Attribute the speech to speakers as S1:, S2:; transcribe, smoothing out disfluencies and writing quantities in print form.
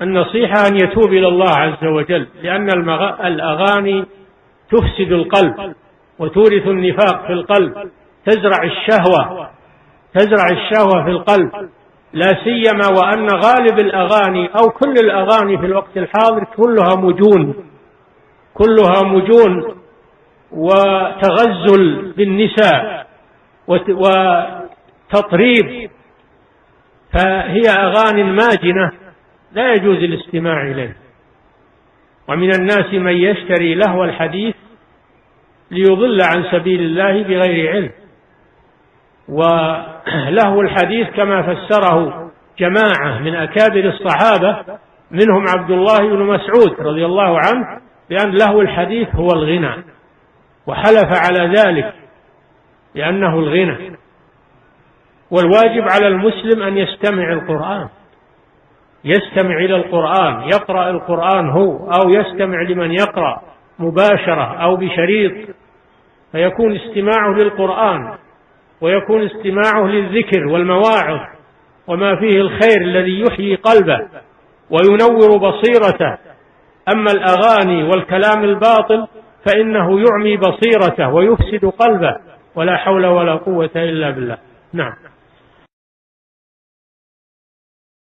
S1: النصيحة أن يتوب إلى الله عز وجل، لأن الأغاني تفسد القلب وتورث النفاق في القلب، تزرع الشهوة في القلب، لا سيما وأن غالب الأغاني أو كل الأغاني في الوقت الحاضر كلها مجون وتغزل بالنساء وتطريب، فهي أغاني ماجنة لا يجوز الاستماع إليه. ومن الناس من يشتري لهو الحديث ليضل عن سبيل الله بغير علم. ولهو الحديث كما فسره جماعة من أكابر الصحابة منهم عبد الله بن مسعود رضي الله عنه بأن لهو الحديث هو الغنى، وحلف على ذلك لأنه الغنى. والواجب على المسلم أن يستمع إلى القرآن، يقرأ القرآن هو أو يستمع لمن يقرأ مباشرة أو بشريط، فيكون استماعه للقرآن ويكون استماعه للذكر والمواعظ وما فيه الخير الذي يحيي قلبه وينور بصيرته. أما الأغاني والكلام الباطل فإنه يعمي بصيرته ويفسد قلبه، ولا حول ولا قوة إلا بالله. نعم.